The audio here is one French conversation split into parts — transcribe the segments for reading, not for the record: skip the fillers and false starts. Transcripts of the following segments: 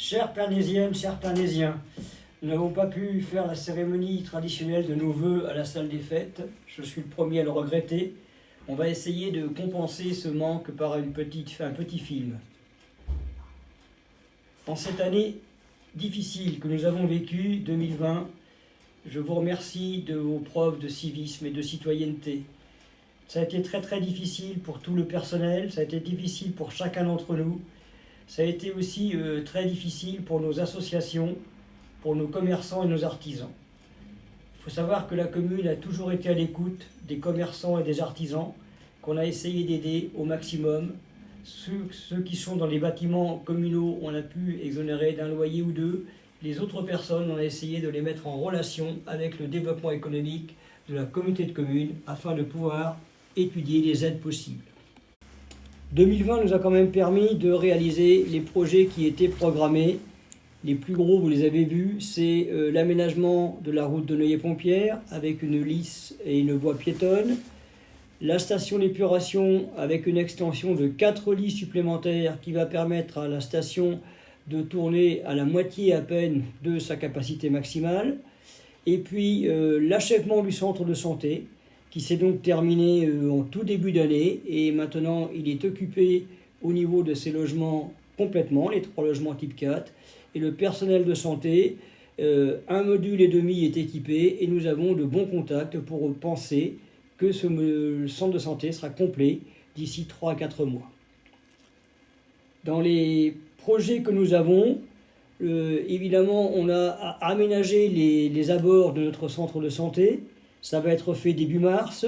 Chères Pernésiennes, chers Pernésiens, nous n'avons pas pu faire la cérémonie traditionnelle de nos vœux à la salle des fêtes. Je suis le premier à le regretter. On va essayer de compenser ce manque par un petit film. En cette année difficile que nous avons vécue, 2020, je vous remercie de vos preuves de civisme et de citoyenneté. Ça a été très difficile pour tout le personnel, ça a été difficile pour chacun d'entre nous. Ça a été aussi très difficile pour nos associations, pour nos commerçants et nos artisans. Il faut savoir que la commune a toujours été à l'écoute des commerçants et des artisans, qu'on a essayé d'aider au maximum. Ceux qui sont dans les bâtiments communaux, on a pu exonérer d'un loyer ou deux. Les autres personnes, on a essayé de les mettre en relation avec le développement économique de la communauté de communes afin de pouvoir étudier les aides possibles. 2020 nous a quand même permis de réaliser les projets qui étaient programmés. Les plus gros, vous les avez vus, c'est l'aménagement de la route de Neuilly-Pompière avec une lisse et une voie piétonne. La station d'épuration avec une extension de 4 lits supplémentaires qui va permettre à la station de tourner à la moitié à peine de sa capacité maximale. Et puis l'achèvement du centre de santé qui s'est donc terminé en tout début d'année et maintenant il est occupé au niveau de ses logements complètement, les 3 logements type 4, et le personnel de santé, un module et demi est équipé et nous avons de bons contacts pour penser que ce centre de santé sera complet d'ici 3 à 4 mois. Dans les projets que nous avons, évidemment, on a aménagé les abords de notre centre de santé. Ça va être fait début mars.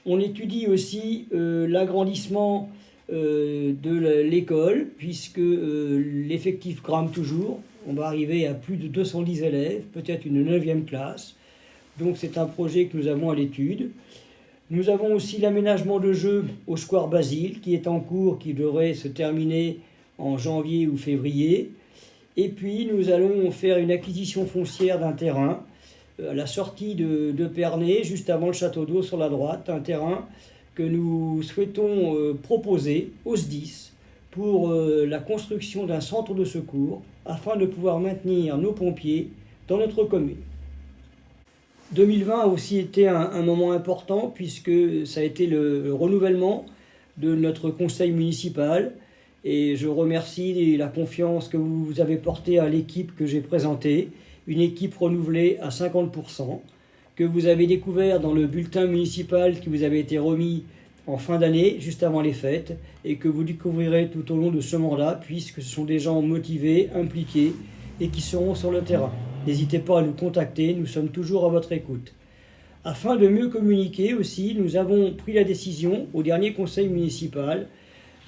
On étudie aussi l'agrandissement de l'école, puisque l'effectif grimpe toujours. On va arriver à plus de 210 élèves, peut-être une 9e classe. Donc c'est un projet que nous avons à l'étude. Nous avons aussi l'aménagement de jeux au Square Basile, qui est en cours, qui devrait se terminer en janvier ou février. Et puis nous allons faire une acquisition foncière d'un terrain à la sortie de Pernay, juste avant le château d'eau sur la droite, un terrain que nous souhaitons proposer au SDIS pour la construction d'un centre de secours afin de pouvoir maintenir nos pompiers dans notre commune. 2020 a aussi été un moment important puisque ça a été le renouvellement de notre conseil municipal et je remercie la confiance que vous avez portée à l'équipe que j'ai présentée, une équipe renouvelée à 50%, que vous avez découvert dans le bulletin municipal qui vous avait été remis en fin d'année, juste avant les fêtes, et que vous découvrirez tout au long de ce mandat, puisque ce sont des gens motivés, impliqués, et qui seront sur le terrain. N'hésitez pas à nous contacter, nous sommes toujours à votre écoute. Afin de mieux communiquer aussi, nous avons pris la décision, au dernier conseil municipal,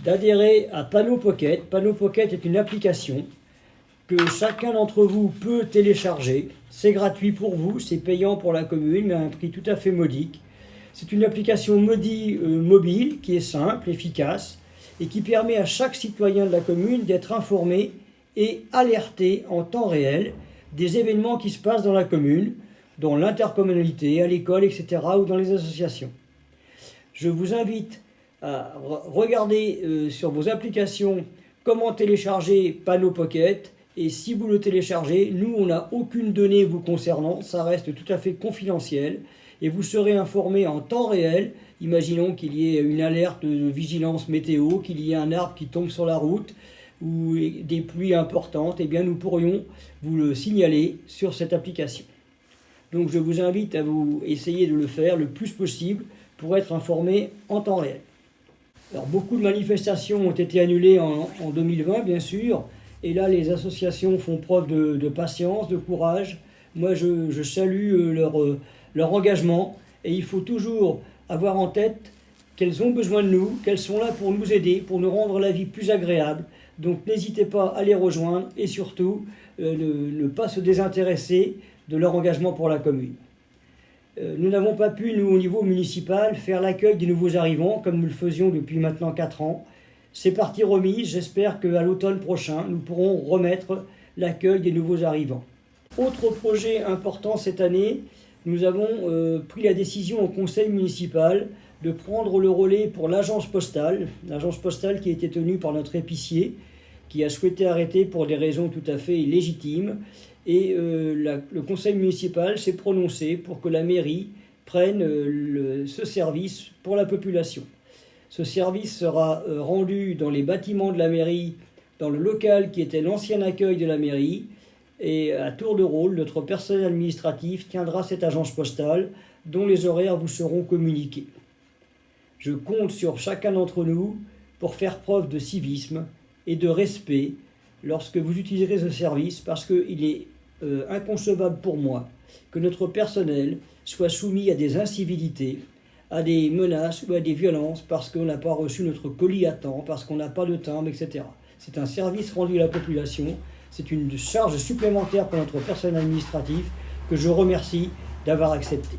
d'adhérer à Panneau Pocket. Panneau Pocket est une application que chacun d'entre vous peut télécharger. C'est gratuit pour vous, c'est payant pour la commune, mais à un prix tout à fait modique. C'est une application mobile qui est simple, efficace, et qui permet à chaque citoyen de la commune d'être informé et alerté en temps réel des événements qui se passent dans la commune, dans l'intercommunalité, à l'école, etc., ou dans les associations. Je vous invite à regarder sur vos applications comment télécharger Panneau Pocket. Et si vous le téléchargez, nous, on n'a aucune donnée vous concernant, ça reste tout à fait confidentiel. Et vous serez informé en temps réel. Imaginons qu'il y ait une alerte de vigilance météo, qu'il y ait un arbre qui tombe sur la route ou des pluies importantes, eh bien nous pourrions vous le signaler sur cette application. Donc je vous invite à vous essayer de le faire le plus possible pour être informé en temps réel. Alors beaucoup de manifestations ont été annulées en 2020, bien sûr. Et là, les associations font preuve de patience, de courage. Moi, je salue leur engagement. Et il faut toujours avoir en tête qu'elles ont besoin de nous, qu'elles sont là pour nous aider, pour nous rendre la vie plus agréable. Donc n'hésitez pas à les rejoindre et surtout ne pas se désintéresser de leur engagement pour la commune. Nous n'avons pas pu, nous, au niveau municipal, faire l'accueil des nouveaux arrivants comme nous le faisions depuis maintenant 4 ans. C'est partie remise, j'espère qu'à l'automne prochain, nous pourrons remettre l'accueil des nouveaux arrivants. Autre projet important cette année, nous avons pris la décision au conseil municipal de prendre le relais pour l'agence postale qui a été tenue par notre épicier, qui a souhaité arrêter pour des raisons tout à fait légitimes. Et le conseil municipal s'est prononcé pour que la mairie prenne ce service pour la population. Ce service sera rendu dans les bâtiments de la mairie, dans le local qui était l'ancien accueil de la mairie. Et à tour de rôle, notre personnel administratif tiendra cette agence postale dont les horaires vous seront communiqués. Je compte sur chacun d'entre nous pour faire preuve de civisme et de respect lorsque vous utiliserez ce service, parce qu'il est inconcevable pour moi que notre personnel soit soumis à des incivilités, à des menaces ou à des violences parce qu'on n'a pas reçu notre colis à temps, parce qu'on n'a pas de timbre, etc. C'est un service rendu à la population, c'est une charge supplémentaire pour notre personnel administratif que je remercie d'avoir accepté.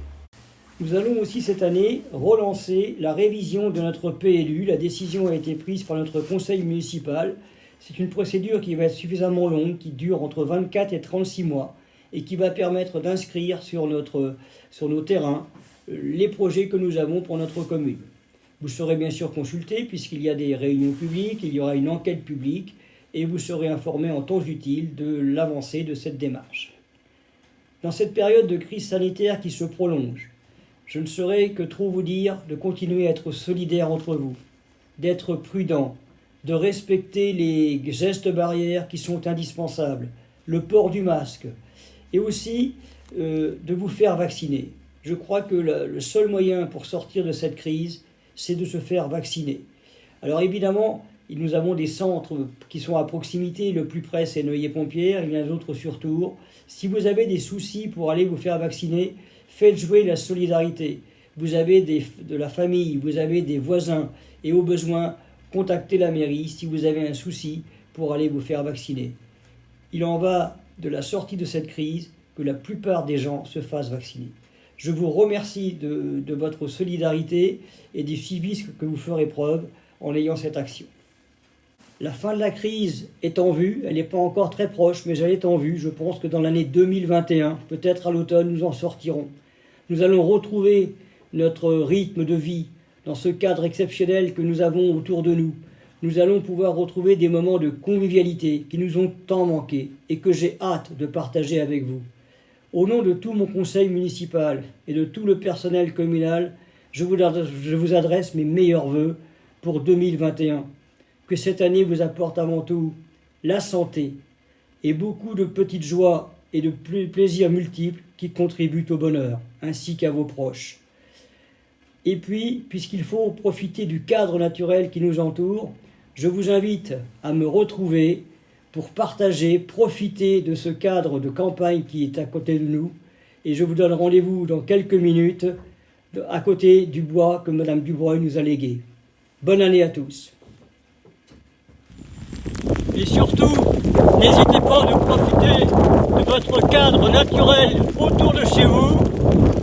Nous allons aussi cette année relancer la révision de notre PLU. La décision a été prise par notre conseil municipal. C'est une procédure qui va être suffisamment longue, qui dure entre 24 et 36 mois et qui va permettre d'inscrire sur nos terrains les projets que nous avons pour notre commune. Vous serez bien sûr consultés puisqu'il y a des réunions publiques, il y aura une enquête publique et vous serez informés en temps utile de l'avancée de cette démarche. Dans cette période de crise sanitaire qui se prolonge, je ne saurais que trop vous dire de continuer à être solidaires entre vous, d'être prudents, de respecter les gestes barrières qui sont indispensables, le port du masque, et aussi de vous faire vacciner. Je crois que le seul moyen pour sortir de cette crise, c'est de se faire vacciner. Alors évidemment, nous avons des centres qui sont à proximité. Le plus près, c'est Neuilly-Pompières, il y en a d'autres sur Tours. Si vous avez des soucis pour aller vous faire vacciner, faites jouer la solidarité. Vous avez de la famille, vous avez des voisins, et au besoin, contactez la mairie si vous avez un souci pour aller vous faire vacciner. Il en va de la sortie de cette crise que la plupart des gens se fassent vacciner. Je vous remercie de votre solidarité et du civisme que vous ferez preuve en ayant cette action. La fin de la crise est en vue, elle n'est pas encore très proche, mais elle est en vue. Je pense que dans l'année 2021, peut-être à l'automne, nous en sortirons. Nous allons retrouver notre rythme de vie dans ce cadre exceptionnel que nous avons autour de nous. Nous allons pouvoir retrouver des moments de convivialité qui nous ont tant manqué et que j'ai hâte de partager avec vous. Au nom de tout mon conseil municipal et de tout le personnel communal, je vous adresse mes meilleurs vœux pour 2021. Que cette année vous apporte avant tout la santé et beaucoup de petites joies et de plaisirs multiples qui contribuent au bonheur, ainsi qu'à vos proches. Et puis, puisqu'il faut profiter du cadre naturel qui nous entoure, je vous invite à me retrouver pour partager, profiter de ce cadre de campagne qui est à côté de nous. Et je vous donne rendez-vous dans quelques minutes à côté du bois que Madame Dubreuil nous a légué. Bonne année à tous. Et surtout, n'hésitez pas de profiter de votre cadre naturel autour de chez vous.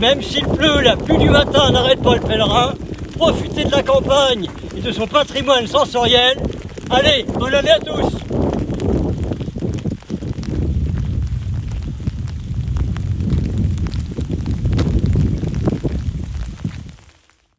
Même s'il pleut, la pluie du matin n'arrête pas le pèlerin. Profitez de la campagne et de son patrimoine sensoriel. Allez, bonne année à tous!